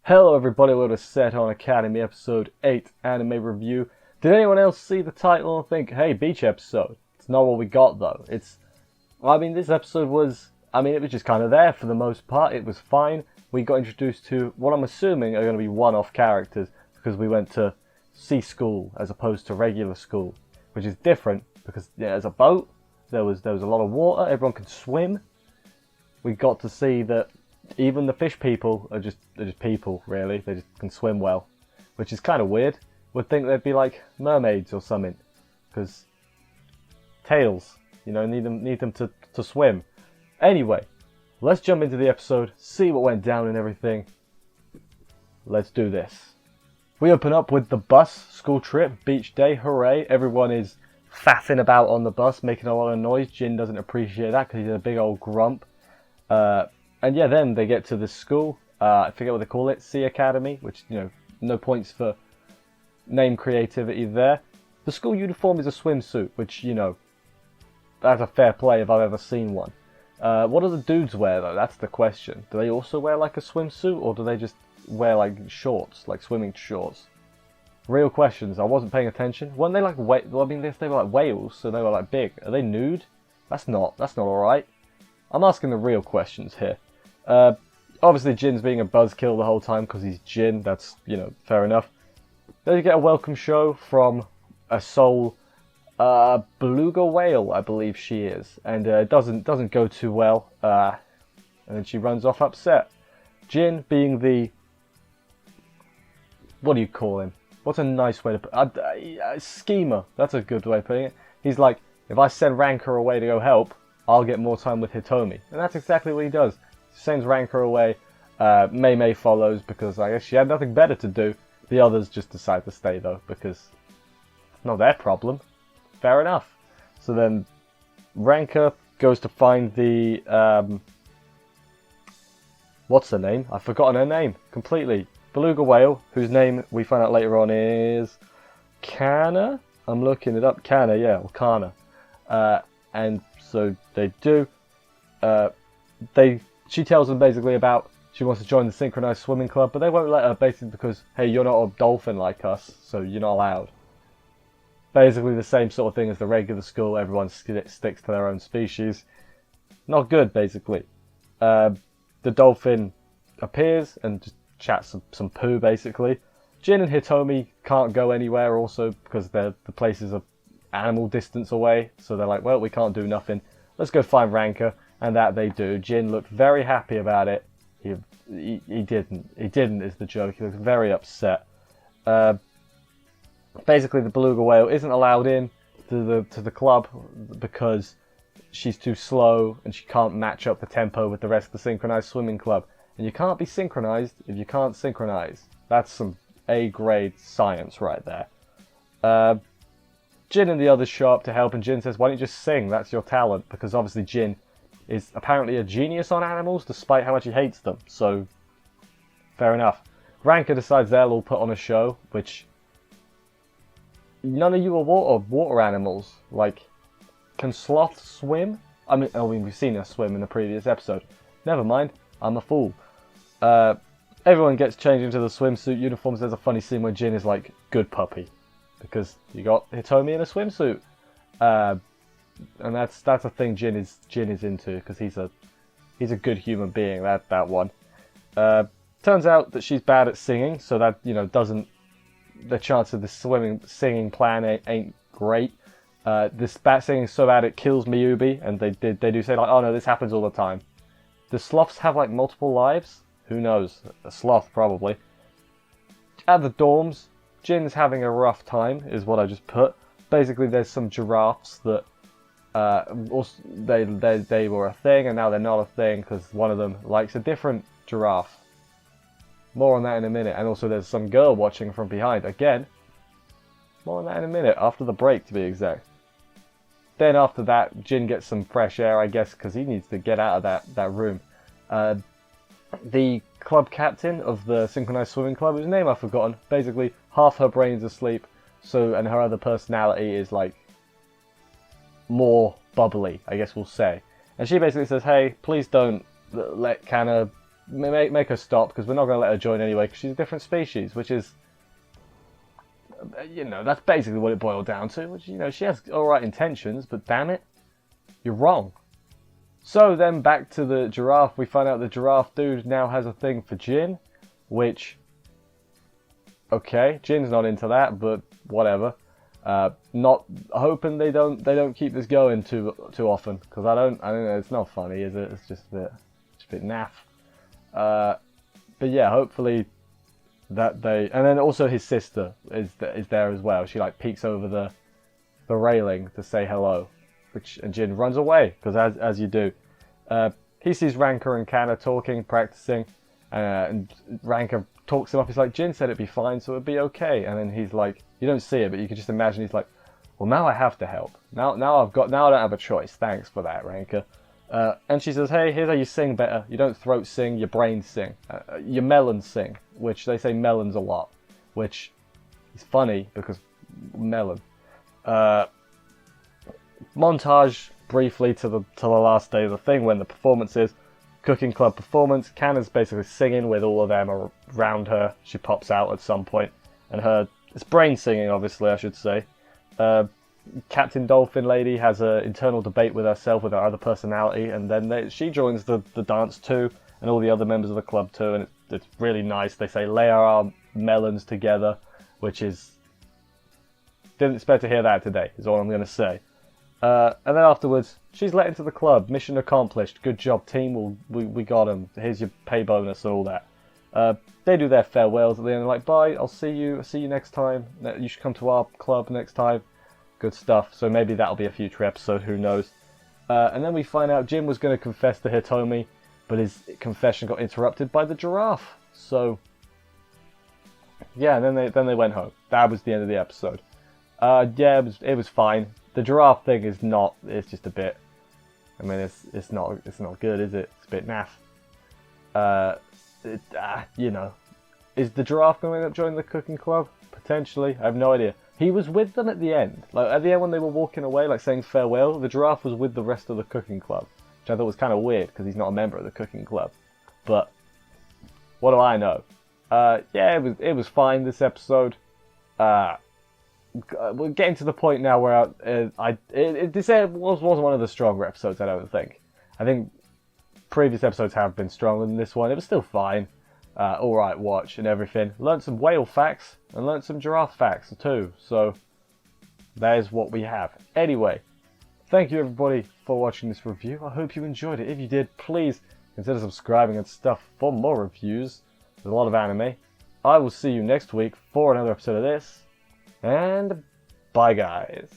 Hello everybody, welcome to Seton Academy episode 8 anime review. Did anyone else see the title and think, hey, beach episode? It's not what we got though. This episode was, it was just kind of there for the most part. It was fine. We got introduced to what I'm assuming are going to be one-off characters because we went to sea school as opposed to regular school, which is different because there's a boat, there was a lot of water, everyone could swim. We got to see that even the fish people they're just people, really. They just can swim well, which is kind of weird. Would think they'd be like mermaids or something, because tails, need them to swim. Anyway, let's jump into the episode, see what went down and everything. Let's do this. We open up with the bus, school trip, beach day, hooray. Everyone is faffing about on the bus, making a lot of noise. Jin doesn't appreciate that because he's a big old grump. And yeah, then they get to the school, I forget what they call it, Seton Academy, which, no points for name creativity there. The school uniform is a swimsuit, which, that's a fair play if I've ever seen one. What do the dudes wear, though? That's the question. Do they also wear, like, a swimsuit, or do they just wear, like, shorts, like swimming shorts? Real questions. I wasn't paying attention. Weren't they, like, they were, like, whales, so they were, like, big. Are they nude? That's not alright. I'm asking the real questions here. Obviously Jin's being a buzzkill the whole time because he's Jin. That's, fair enough. Then you get a welcome show from a soul beluga whale, I believe she is, and it doesn't go too well. And then she runs off upset. Jin being the, what do you call him? What's a nice way to put it? Schemer. That's a good way of putting it. He's like, if I send Ranker away to go help, I'll get more time with Hitomi, and that's exactly what he does. He sends Ranker away. Mei follows because I guess she had nothing better to do. The others just decide to stay though because it's not their problem. Fair enough. So then Ranker goes to find the what's her name? I've forgotten her name completely. Beluga whale, whose name we find out later on is Kana. I'm looking it up. Kana, yeah, or Kana. And so they do. She tells them basically about she wants to join the synchronized swimming club, but they won't let her basically because, hey, you're not a dolphin like us, so you're not allowed. Basically the same sort of thing as the regular school. Everyone sticks to their own species. Not good, basically. The dolphin appears and just chats some poo, basically. Jin and Hitomi can't go anywhere also because the places are animal distance away, so they're like, well, we can't do nothing. Let's go find Ranker, and that they do. Jin looked very happy about it. He didn't. He didn't is the joke. He looked very upset. Basically, the beluga whale isn't allowed in to the club because she's too slow and she can't match up the tempo with the rest of the synchronized swimming club. And you can't be synchronized if you can't synchronize. That's some A-grade science right there. Jin and the others show up to help, and Jin says, why don't you just sing? That's your talent. Because obviously Jin is apparently a genius on animals, despite how much he hates them. So, fair enough. Ranker decides they'll all put on a show, which none of you are water animals. Like, can sloths swim? We've seen her swim in the previous episode. Never mind, I'm a fool. Everyone gets changed into the swimsuit uniforms. There's a funny scene where Jin is like, good puppy. Because you got Hitomi in a swimsuit, and that's a thing Jin is into because he's a good human being. That one. Turns out that she's bad at singing, so that the chance of this singing plan ain't great. This bat singing is so bad it kills Miyubi, and they do say like, oh no, this happens all the time. Do sloths have like multiple lives? Who knows? A sloth probably. At the dorms, Jin's having a rough time, is what I just put. Basically, there's some giraffes that they were a thing, and now they're not a thing because one of them likes a different giraffe. More on that in a minute. And also, there's some girl watching from behind. Again, more on that in a minute, after the break to be exact. Then after that, Jin gets some fresh air, I guess, because he needs to get out of that room. The club captain of the synchronized swimming club, whose name I've forgotten, basically half her brain's asleep, and her other personality is like more bubbly, I guess we'll say. And she basically says, hey, please don't let Kana make her stop, because we're not going to let her join anyway, because she's a different species, which is, you know, that's basically what it boiled down to. Which, you know, she has alright intentions, but damn it, you're wrong. So then back to the giraffe, we find out the giraffe dude now has a thing for Jin, which, okay, Jin's not into that, but whatever. Not hoping they don't keep this going too often, because I don't know, it's not funny, is it? It's just a bit naff. But yeah, hopefully that they, and then also his sister is there as well. She like peeks over the railing to say hello, and Jin runs away, because as you do. He sees Ranker and Kanna talking, practicing, and Ranker talks him up. He's like, Jin said it'd be fine, so it'd be okay. And then he's like, you don't see it, but you can just imagine he's like, well, now I have to help. Now I don't have a choice. Thanks for that, Ranker. And she says, hey, here's how you sing better. You don't throat sing, your brain sing. Your melons sing, which they say melons a lot, which is funny because melon. Montage briefly to the last day of the thing, when the performance is cooking club performance. Kanna's basically singing with all of them around her. She pops out at some point, and it's brain singing, obviously, I should say. Captain Dolphin Lady has an internal debate with herself, with her other personality, and then she joins the dance too, and all the other members of the club too, and it's really nice. They say, lay our melons together, which is, didn't expect to hear that today, is all I'm going to say. And then afterwards, she's let into the club. Mission accomplished. Good job, team. We got him. Here's your pay bonus and all that. They do their farewells at the end. Like, bye. I'll see you next time. You should come to our club next time. Good stuff. So maybe that'll be a future episode. Who knows? And then we find out Jin was going to confess to Hitomi, but his confession got interrupted by the giraffe. So yeah, and then they went home. That was the end of the episode. Yeah, it was fine. The giraffe thing is not. It's just a bit. I mean, it's not good, is it? It's a bit naff. You know, is the giraffe going to end up joining the cooking club? Potentially, I have no idea. He was with them at the end. Like at the end when they were walking away, like saying farewell. The giraffe was with the rest of the cooking club, which I thought was kind of weird because he's not a member of the cooking club. But what do I know? Yeah, it was fine this episode. We're getting to the point now where this was one of the stronger episodes. I don't think. I think previous episodes have been stronger than this one. It was still fine. Alright watch and everything. Learned some whale facts and learned some giraffe facts too. So there's what we have. Anyway, thank you everybody for watching this review. I hope you enjoyed it. If you did, please consider subscribing and stuff for more reviews. There's a lot of anime. I will see you next week for another episode of this. And bye guys.